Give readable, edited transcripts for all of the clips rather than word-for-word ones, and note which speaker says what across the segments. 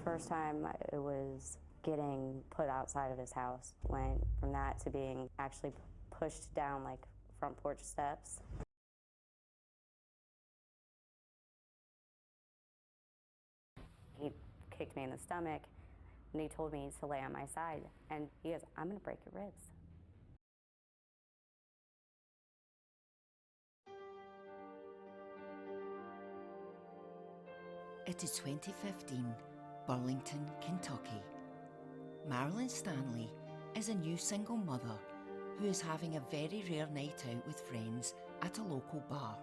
Speaker 1: first time it was getting put outside of his house. Went from that to being actually pushed down like front porch steps. He kicked me in the stomach and he told me to lay on my side. And he goes, "I'm gonna break your ribs."
Speaker 2: It is 2015, Burlington, Kentucky. Marilyn Stanley is a new single mother who is having a very rare night out with friends at a local bar.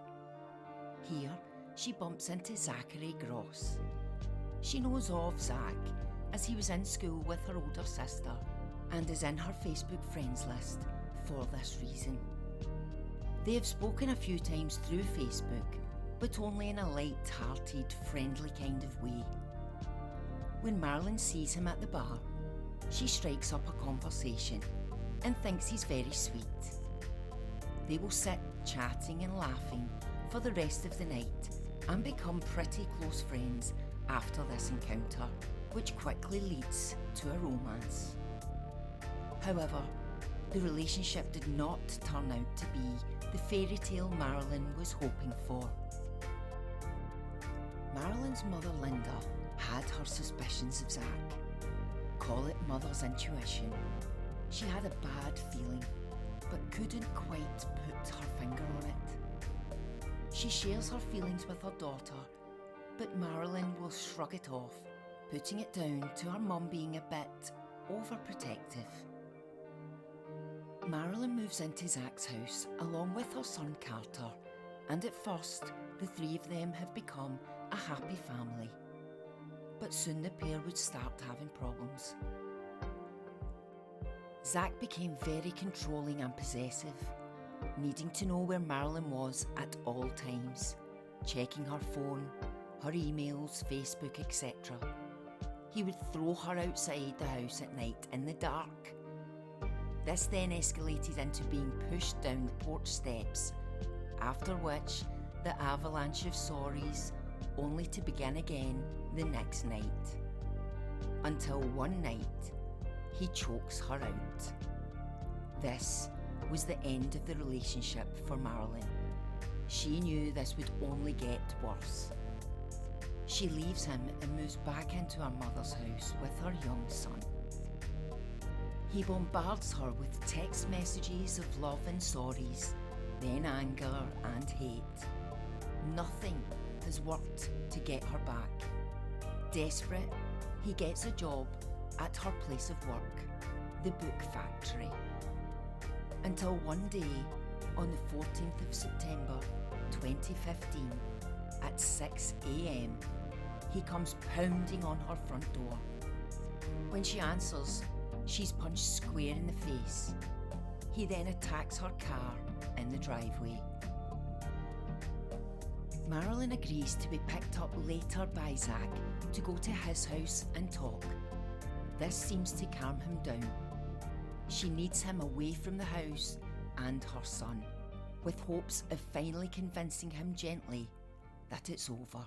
Speaker 2: Here, she bumps into Zachary Gross. She knows of Zach as he was in school with her older sister and is in her Facebook friends list for this reason. They have spoken a few times through Facebook, but only in a light-hearted, friendly kind of way. When Marilyn sees him at the bar, she strikes up a conversation and thinks he's very sweet. They will sit chatting and laughing for the rest of the night and become pretty close friends after this encounter, which quickly leads to a romance. However, the relationship did not turn out to be the fairy tale Marilyn was hoping for. Marilyn's mother Linda had her suspicions of Zach. Call it mother's intuition. She had a bad feeling, but couldn't quite put her finger on it. She shares her feelings with her daughter, but Marilyn will shrug it off, putting it down to her mum being a bit overprotective. Marilyn moves into Zach's house along with her son Carter, and at first the three of them have become a happy family. But soon the pair would start having problems. Zach became very controlling and possessive, needing to know where Marilyn was at all times, checking her phone, her emails, Facebook, etc. He would throw her outside the house at night in the dark. This then escalated into being pushed down the porch steps, after which the avalanche of sorries, only to begin again the next night. Until one night, he chokes her out. This was the end of the relationship for Marilyn. She knew this would only get worse. She leaves him and moves back into her mother's house with her young son. He bombards her with text messages of love and sorries, then anger and hate. Nothing has worked to get her back. Desperate, he gets a job at her place of work, the book factory. Until one day, on the 14th of September 2015, at 6 a.m, he comes pounding on her front door. When she answers, she's punched square in the face. He then attacks her car in the driveway. Marilyn agrees to be picked up later by Zach to go to his house and talk. This seems to calm him down. She needs him away from the house and her son, with hopes of finally convincing him gently that it's over.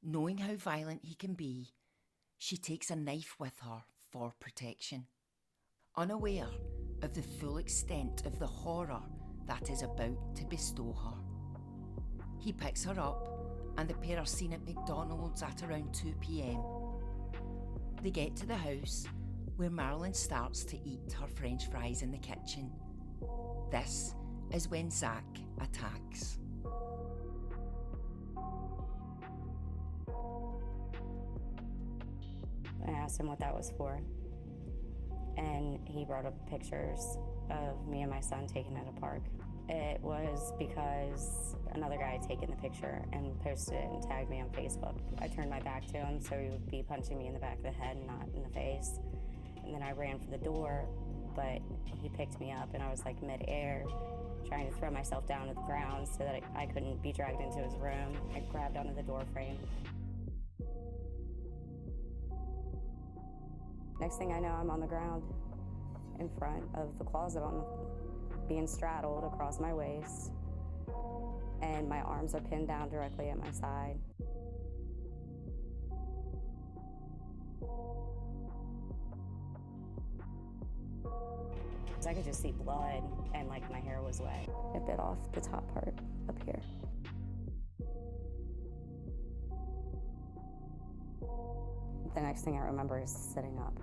Speaker 2: Knowing how violent he can be, she takes a knife with her for protection, unaware of the full extent of the horror that is about to bestow her. He picks her up and the pair are seen at McDonald's at around 2 p.m. They get to the house where Marilyn starts to eat her French fries in the kitchen. This is when Zach attacks.
Speaker 1: I asked him what that was for, and he brought up pictures of me and my son taken at a park. It was because another guy had taken the picture and posted it and tagged me on Facebook. I turned my back to him so he would be punching me in the back of the head and not in the face. And then I ran for the door, but he picked me up and I was like mid-air, trying to throw myself down to the ground so that I couldn't be dragged into his room. I grabbed onto the door frame. Next thing I know, I'm on the ground in front of the closet, being straddled across my waist, and my arms are pinned down directly at my side. I could just see blood and like my hair was wet. It bit off the top part up here. The next thing I remember is sitting up.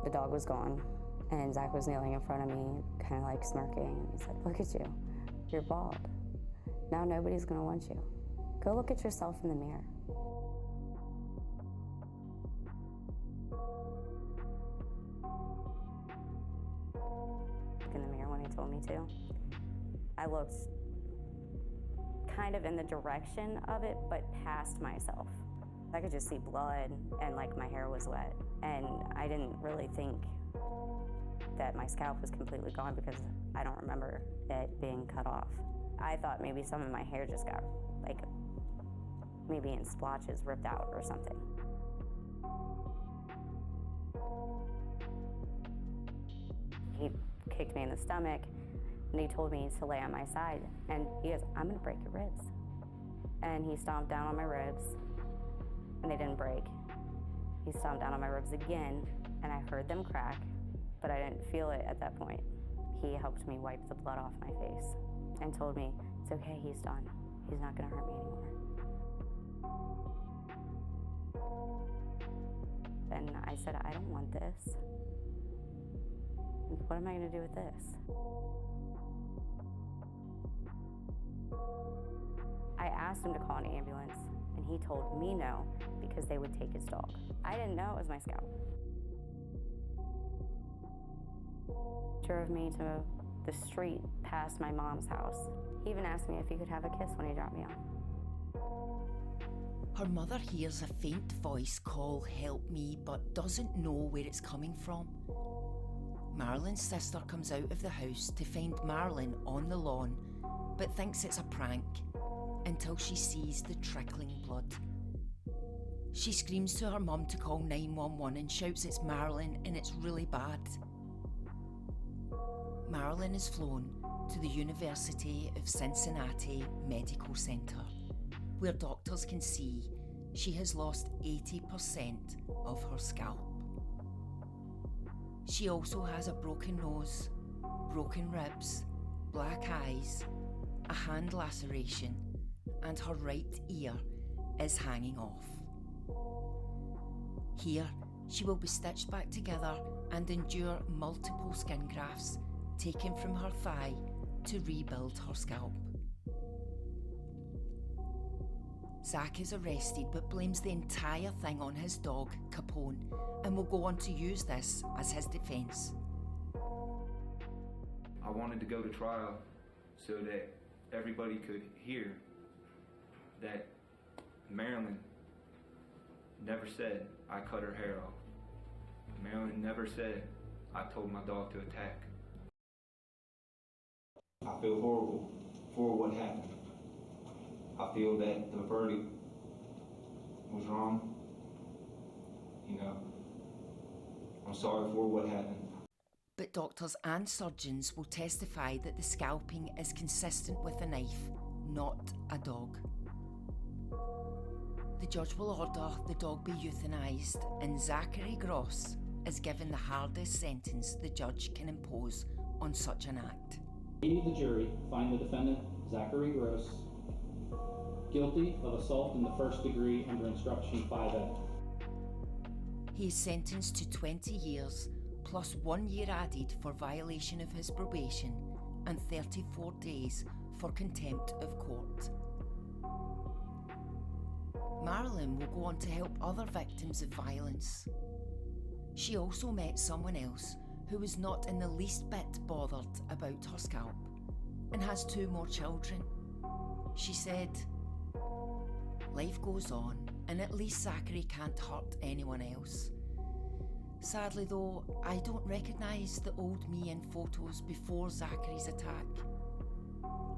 Speaker 1: The dog was gone, and Zach was kneeling in front of me, kind of like smirking. He said, "Look at you, you're bald. Now nobody's gonna want you. Go look at yourself in the mirror." In the mirror when he told me to. I looked kind of in the direction of it, but past myself. I could just see blood and like my hair was wet. And I didn't really think that my scalp was completely gone because I don't remember it being cut off. I thought maybe some of my hair just got like maybe in splotches ripped out or something. He kicked me in the stomach and he told me to lay on my side. And he goes, "I'm gonna break your ribs." And he stomped down on my ribs and they didn't break. He stomped down on my ribs again and I heard them crack, but I didn't feel it at that point. He helped me wipe the blood off my face and told me, "It's okay, he's done. He's not gonna hurt me anymore." And I said, "I don't want this. What am I gonna do with this?" I asked him to call an ambulance, and he told me no because they would take his dog. I didn't know it was my scalp. Drove me to the street past my mom's house. He even asked me if he could have a kiss when he dropped me off.
Speaker 2: Her mother hears a faint voice call "help me" but doesn't know where it's coming from. Marilyn's sister comes out of the house to find Marilyn on the lawn, but thinks it's a prank until she sees the trickling blood. She screams to her mum to call 911 and shouts it's Marilyn and it's really bad. Marilyn is flown to the University of Cincinnati Medical Center, where doctors can see she has lost 80% of her scalp. She also has a broken nose, broken ribs, black eyes, a hand laceration, and her right ear is hanging off. Here, she will be stitched back together and endure multiple skin grafts taken from her thigh to rebuild her scalp. Zach is arrested but blames the entire thing on his dog, Capone, and will go on to use this as his defence.
Speaker 3: I wanted to go to trial so that everybody could hear that Marilyn never said I cut her hair off. Marilyn never said I told my dog to attack. I feel horrible for what happened. I feel that the verdict was wrong. I'm sorry for what happened.
Speaker 2: But doctors and surgeons will testify that the scalping is consistent with a knife, not a dog. The judge will order the dog be euthanised, and Zachary Gross is given the hardest sentence the judge can impose on such an act.
Speaker 4: We, the jury, find the defendant, Zachary Gross, guilty of assault in the first degree under Instruction 5A.
Speaker 2: He is sentenced to 20 years, plus 1 year added for violation of his probation, and 34 days for contempt of court. Marilyn will go on to help other victims of violence. She also met someone else who was not in the least bit bothered about her scalp, and has 2 more children. She said, "Life goes on, and at least Zachary can't hurt anyone else. Sadly though, I don't recognise the old me in photos before Zachary's attack.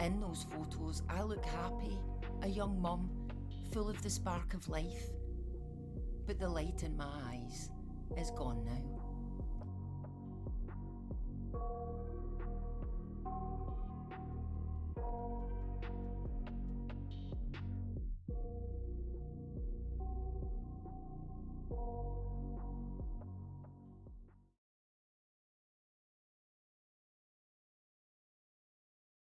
Speaker 2: In those photos, I look happy, a young mum, full of the spark of life. But the light in my eyes is gone now."